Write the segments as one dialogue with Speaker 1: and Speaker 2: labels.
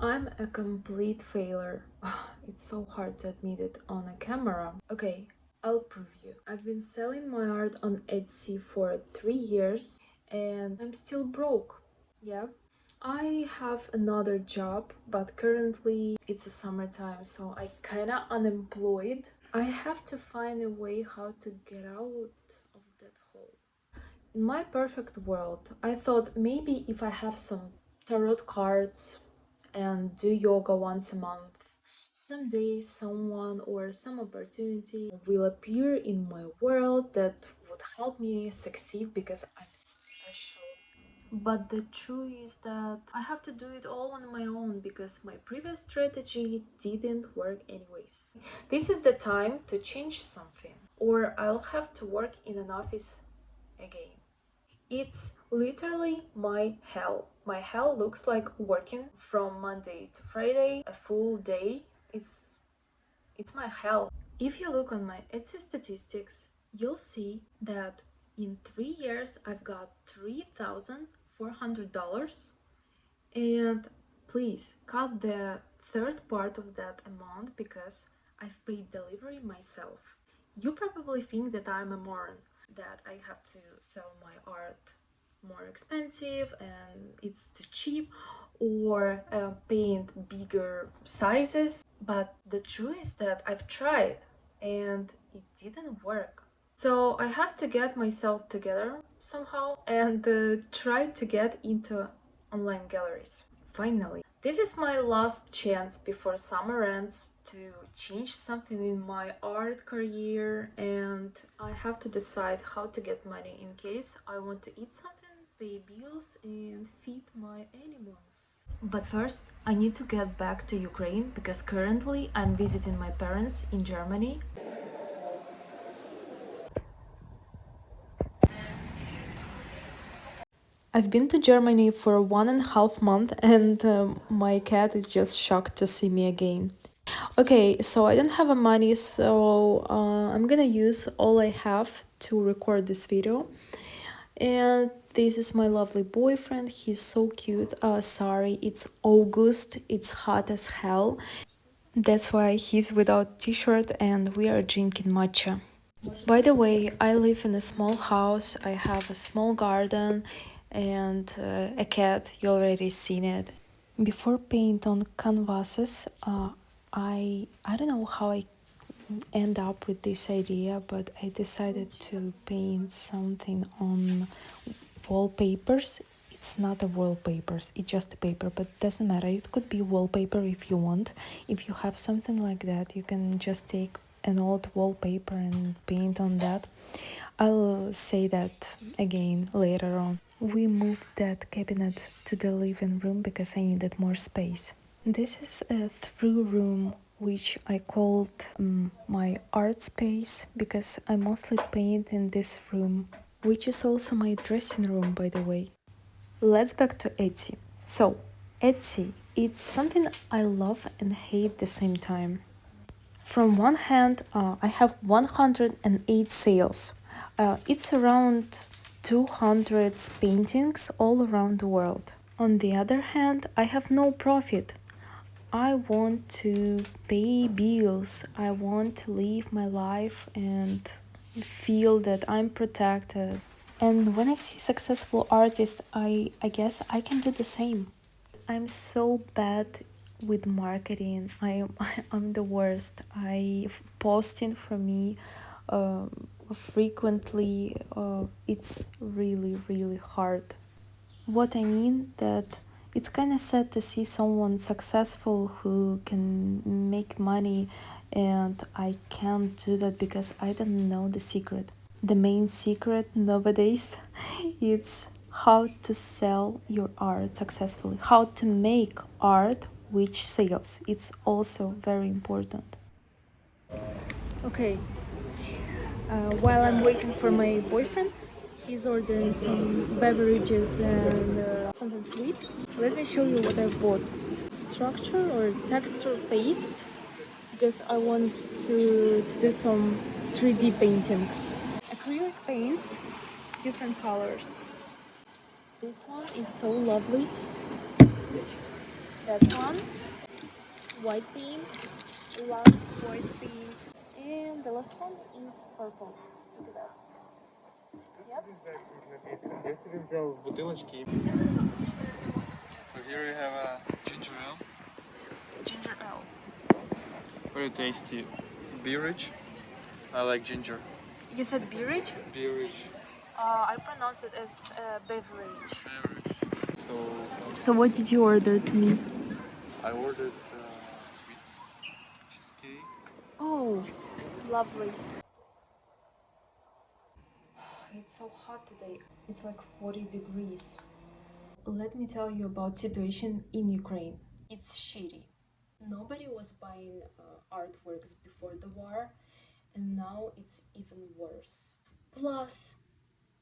Speaker 1: I'm a complete failure. It's so hard to admit it on a camera. Okay, I'll prove you. I've been selling my art on Etsy for 3 years and I'm still broke. Yeah. I have another job, but currently it's a summertime, so I kinda unemployed. I have to find a way how to get out of that hole. In my perfect world, I thought maybe if I have some tarot cards and do yoga once a month, someday someone or some opportunity will appear in my world that would help me succeed because I'm special. But the truth is that I have to do it all on my own because my previous strategy didn't work anyways. This is the time to change something, or I'll have to work in an office again. It's literally my hell. My hell looks like working from Monday to Friday, a full day. It's my hell. If you look on my Etsy statistics, you'll see that in 3 years I've got $3,400. And please cut the third part of that amount because I've paid delivery myself. You probably think that I'm a moron, that I have to sell my art more expensive and it's too cheap, or paint bigger sizes. But the truth is that I've tried and it didn't work. So I have to get myself together somehow and try to get into online galleries. Finally, this is my last chance before summer ends to change something in my art career, and I have to decide how to get money in case I want to eat something, pay bills, and feed my animals. But first, I need to get back to Ukraine because currently I'm visiting my parents in Germany. I've been to Germany for 1.5 months and my cat is just shocked to see me again. Okay, so I don't have a money, so I'm gonna use all I have to record this video. And this is my lovely boyfriend. He's so cute. Sorry, it's August. It's hot as hell. That's why he's without t-shirt and we are drinking matcha. By the way, I live in a small house. I have a small garden and a cat. You already seen it. Before paint on canvases, I don't know how I end up with this idea, but I decided to paint something on wallpapers. It's not a wallpapers, it's just a paper, but doesn't matter. It could be wallpaper if you want. If you have something like that, you can just take an old wallpaper and paint on that. I'll say that again later on. We moved that cabinet to the living room because I needed more space. This is a through room which I called my art space because I mostly paint in this room, which is also my dressing room, by the way. Let's back to Etsy. So, Etsy, it's something I love and hate at the same time. From one hand, I have 108 sales. It's around 200 paintings all around the world. On the other hand, I have no profit. I want to pay bills. I want to live my life and feel that I'm protected. And when I see successful artists, I guess I can do the same. I'm so bad with marketing. I'm the worst. Posting for me frequently. It's really hard. What I mean that it's kind of sad to see someone successful who can make money and I can't do that because I don't know the secret. The main secret nowadays is how to sell your art successfully, how to make art which sells. It's also very important. Okay, while I'm waiting for my boyfriend, he's ordering some beverages and something sweet. Let me show you what I bought. Structure or texture paste because I want to do some 3D paintings. Acrylic paints, different colors. This one is so lovely. That one, white paint, last white paint, and the last one is purple. Look at that. Yep.
Speaker 2: So here we have a ginger ale.
Speaker 1: Ginger ale.
Speaker 2: Very tasty. Beerage. I like ginger.
Speaker 1: You said beverage?
Speaker 2: Beerage.
Speaker 1: I pronounce it as beverage.
Speaker 2: Beverage. So
Speaker 1: So what did you order to me?
Speaker 2: I ordered sweet cheesecake.
Speaker 1: Oh, lovely. It's so hot today. It's like 40 degrees. Let me tell you about situation in Ukraine. It's shitty. Nobody was buying artworks before the war, and now it's even worse. Plus,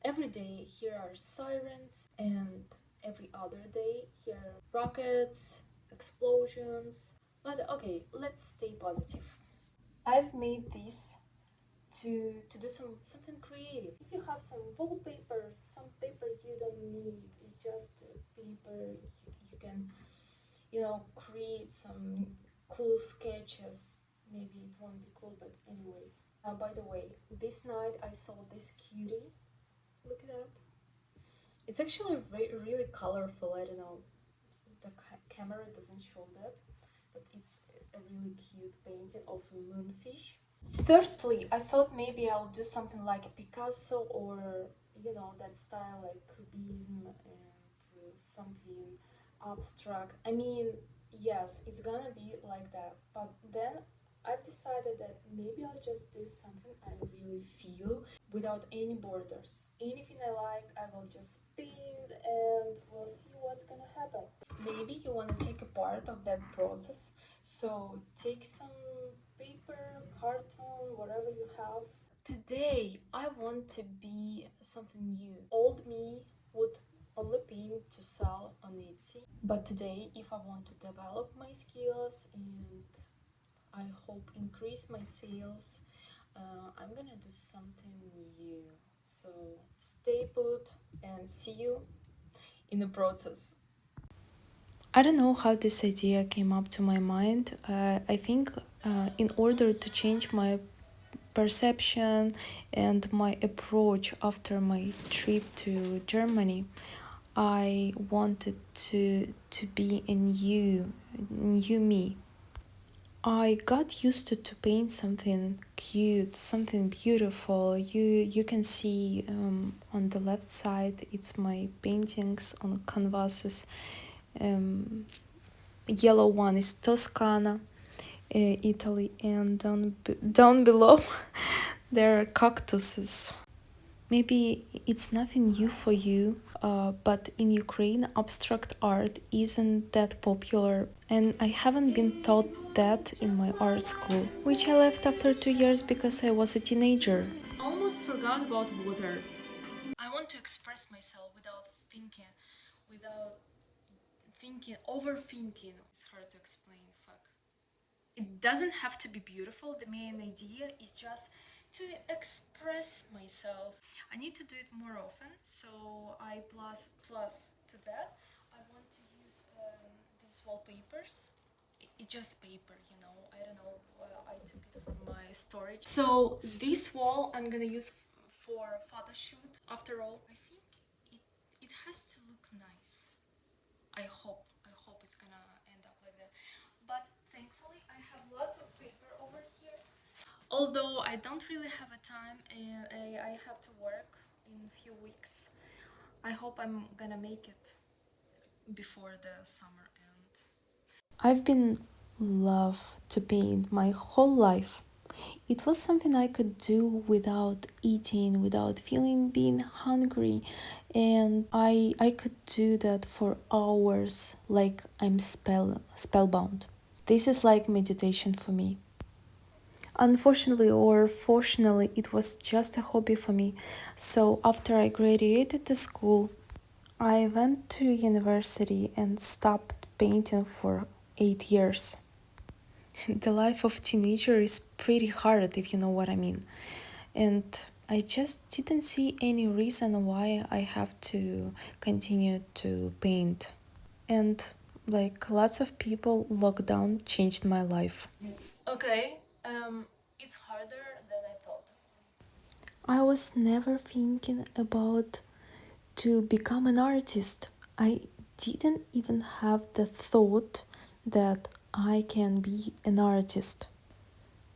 Speaker 1: every day here are sirens, and every other day here are rockets, explosions. But okay, let's stay positive. I've made this to do something creative. If you have some wallpaper, some paper you don't need, it's just paper. You can, create some cool sketches. Maybe it won't be cool, but anyways. By the way, this night I saw this cutie. Look at that. It's actually really colorful. I don't know, the camera doesn't show that, but it's a really cute painting of a moonfish. Firstly, I thought maybe I'll do something like Picasso or, that style like Cubism and something abstract. I mean, yes, it's gonna be like that, but then I've decided that maybe I'll just do something I really feel without any borders. Anything I like, I will just paint and we'll see what's gonna happen. Maybe you want to take a part of that process, so take some paper, carton, whatever you have. Today, I want to be something new. Old me would only paint to sell on Etsy, but today, if I want to develop my skills and I hope increase my sales, I'm gonna do something new. So stay put and see you in the process. I don't know how this idea came up to my mind. I think in order to change my perception and my approach after my trip to Germany, I wanted to be a new me. I got used to paint something cute, something beautiful. You can see on the left side, it's my paintings on canvases. Yellow one is Toscana, Italy, and down below there are cactuses. Maybe it's nothing new for you, but in Ukraine, abstract art isn't that popular, and I haven't been taught that in my art school, which I left after 2 years because I was a teenager. Almost forgot about water. I want to express myself without overthinking. It's hard to explain. Fuck. It doesn't have to be beautiful. The main idea is just to express myself. I need to do it more often, so I plus to that I want to use these wallpapers. It's just paper, I don't know, I took it from my storage. So this wall I'm gonna use for photo shoot. After all, I think it has to look nice. I hope it's gonna end up like that. But thankfully I have lots of paper over here. Although I don't really have a time and I have to work in a few weeks. I hope I'm gonna make it before the summer end. I've been love to paint my whole life. It was something I could do without eating, without feeling being hungry, and I could do that for hours like I'm spellbound. This is like meditation for me. Unfortunately or fortunately, it was just a hobby for me. So after I graduated to school, I went to university and stopped painting for 8 years. The life of teenager is pretty hard, if you know what I mean. And I just didn't see any reason why I have to continue to paint. And Like lots of people, lockdown changed my life. Okay, it's harder than I thought. I was never thinking about to become an artist. I didn't even have the thought that I can be an artist.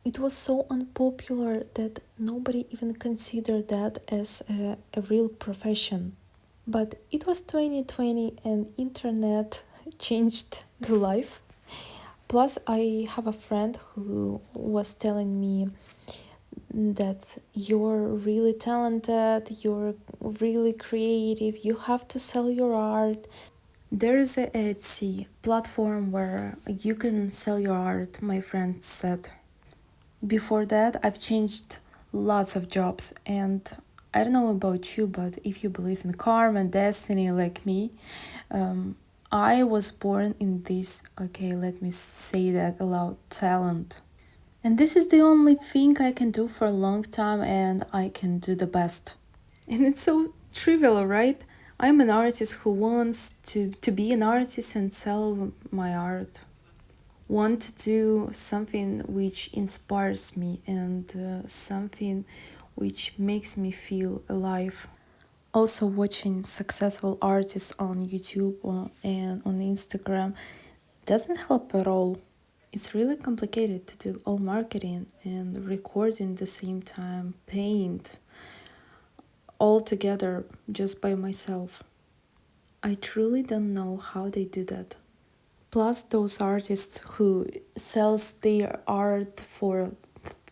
Speaker 1: It was so unpopular that nobody even considered that as a real profession. But it was 2020 and internet changed the life. Plus, I have a friend who was telling me that you're really talented, you're really creative, you have to sell your art. There is a Etsy platform where you can sell your art, my friend said. Before that, I've changed lots of jobs, and I don't know about you, but if you believe in karma and destiny like me, I was born in this, okay, let me say that aloud, talent. And this is the only thing I can do for a long time, and I can do the best. And it's so trivial, right? I'm an artist who wants to be an artist and sell my art. Want to do something which inspires me and something which makes me feel alive. Also, watching successful artists on YouTube and on Instagram doesn't help at all. It's really complicated to do all marketing and recording the same time, paint all together just by myself. I truly don't know how they do that. Plus those artists who sells their art for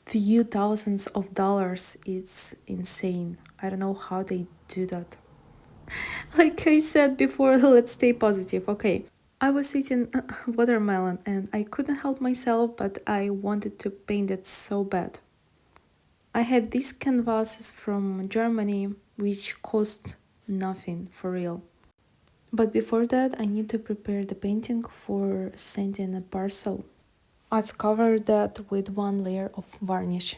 Speaker 1: few thousands of dollars, it's insane. I don't know how they do that. Like I said before, let's stay positive. Okay, I was eating watermelon and I couldn't help myself, but I wanted to paint it so bad. I had these canvases from Germany which cost nothing for real. But before that, I need to prepare the painting for sending a parcel. I've covered that with one layer of varnish.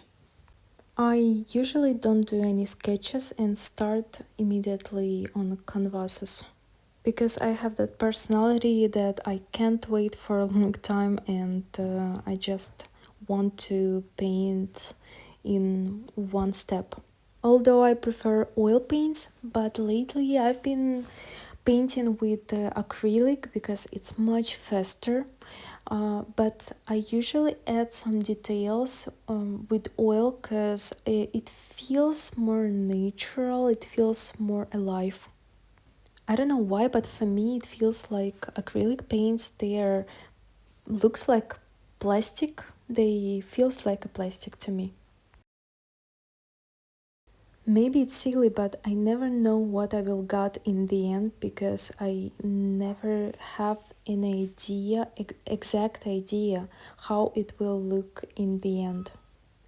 Speaker 1: I usually don't do any sketches and start immediately on canvases because I have that personality that I can't wait for a long time and I just want to paint in one step. Although I prefer oil paints, but lately I've been painting with acrylic because it's much faster. But I usually add some details with oil because it feels more natural, it feels more alive. I don't know why, but for me it feels like acrylic paints, they are looks like plastic. They feels like a plastic to me. Maybe it's silly, but I never know what I will get in the end because I never have an idea, exact idea how it will look in the end.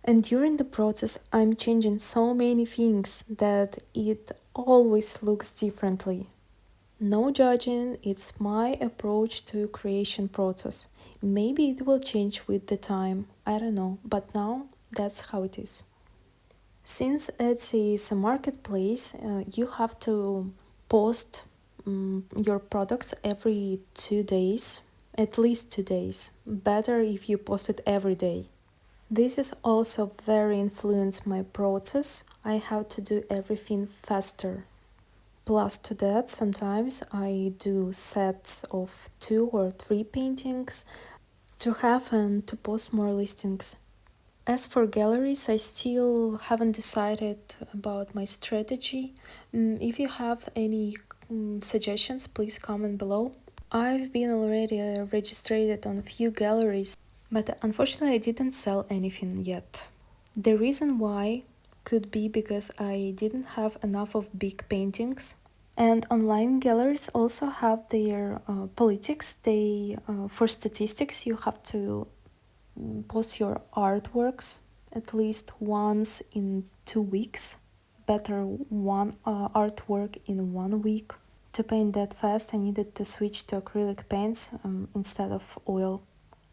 Speaker 1: And during the process, I'm changing so many things that it always looks differently. No judging, it's my approach to creation process. Maybe it will change with the time, I don't know, but now that's how it is. Since Etsy is a marketplace, you have to post your products every 2 days, at least 2 days. Better if you post it every day. This is also very influenced my process. I have to do everything faster. Plus to that, sometimes I do sets of 2 or 3 paintings to have and to post more listings. As for galleries, I still haven't decided about my strategy. If you have any suggestions, please comment below. I've been already registered on a few galleries, but unfortunately I didn't sell anything yet. The reason why could be because I didn't have enough of big paintings. And online galleries also have their politics. They for statistics you have to post your artworks at least once in 2 weeks. Better one artwork in 1 week. To paint that fast, I needed to switch to acrylic paints instead of oil.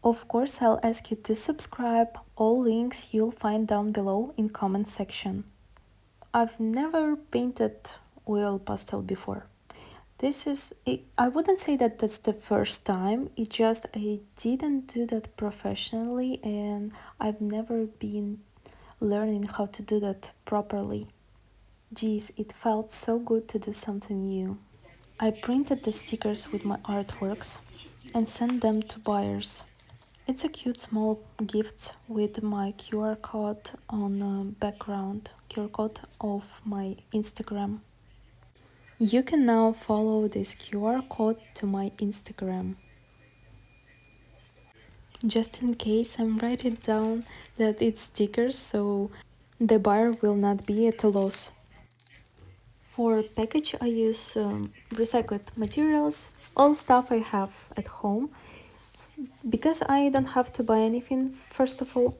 Speaker 1: Of course, I'll ask you to subscribe. All links you'll find down below in comment section. I've never painted oil pastel before. This is, I wouldn't say that that's the first time, it just I didn't do that professionally and I've never been learning how to do that properly. Geez, it felt so good to do something new. I printed the stickers with my artworks and sent them to buyers. It's a cute small gift with my QR code on background, QR code of my Instagram. You can now follow this QR code to my Instagram. Just in case, I'm writing down that it's stickers so the buyer will not be at a loss. For package I use recycled materials, all stuff I have at home, because I don't have to buy anything first of all,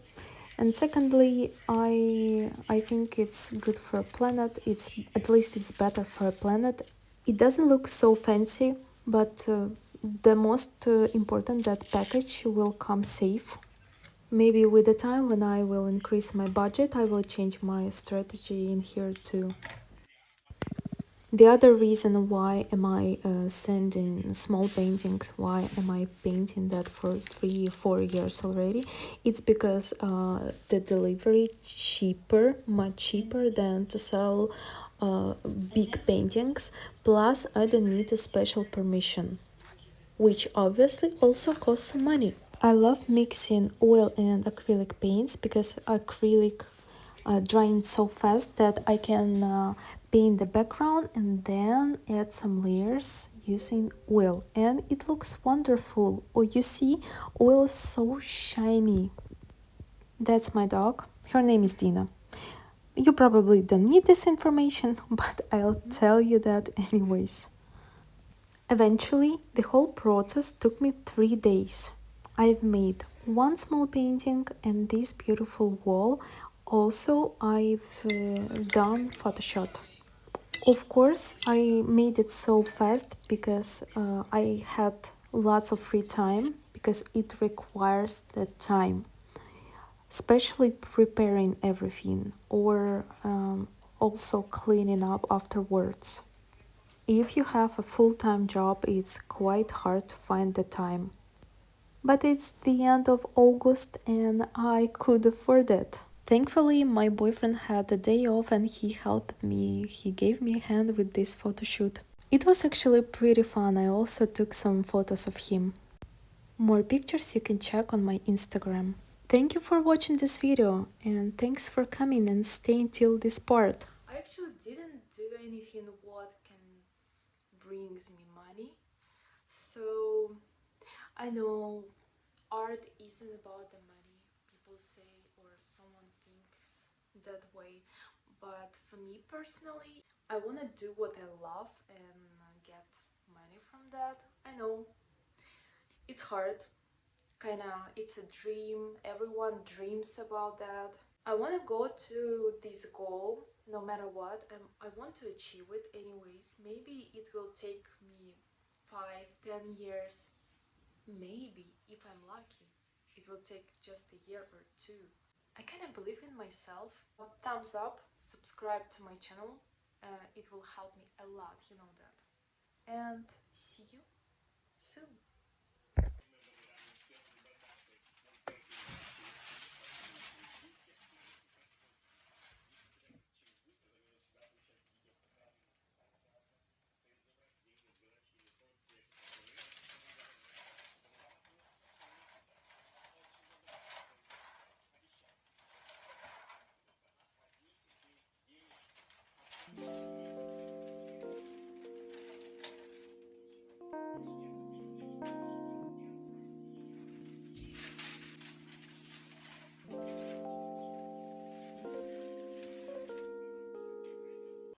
Speaker 1: and secondly I think it's good for a planet. It's at least it's better for a planet. It doesn't look so fancy, but the most important that package will come safe. Maybe with the time when I will increase my budget, I will change my strategy in here too. The other reason why am I sending small paintings, why am I painting that for 3 or 4 years already, it's because the delivery cheaper, much cheaper than to sell big paintings, plus I don't need a special permission, which obviously also costs some money. I love mixing oil and acrylic paints because acrylic drying so fast that I can paint the background and then add some layers using oil, and it looks wonderful. Oh, you see, oil is so shiny. That's my dog. Her name is Dina. You probably don't need this information, but I'll tell you that anyways. Eventually, the whole process took me 3 days. I've made one small painting and this beautiful wall. Also, I've done Photoshop. Of course, I made it so fast because I had lots of free time, because it requires that time, especially preparing everything or also cleaning up afterwards. If you have a full-time job, it's quite hard to find the time. But it's the end of August and I could afford it. Thankfully, my boyfriend had a day off and he helped me. He gave me a hand with this photo shoot. It was actually pretty fun. I also took some photos of him. More pictures you can check on my Instagram. Thank you for watching this video and thanks for coming and staying till this part. I actually didn't do anything what can brings me money. So I know art isn't about the money, people say, or someone thinks that way. But for me personally, I want to do what I love and get money from that. I know it's hard, kinda, it's a dream. Everyone dreams about that. I want to go to this goal no matter what. I want to achieve it anyways. Maybe it will take me 5, 10 years. Maybe, if I'm lucky, it will take just a year or two. I kind of believe in myself. Thumbs up, subscribe to my channel. It will help me a lot, you know that. And see you soon.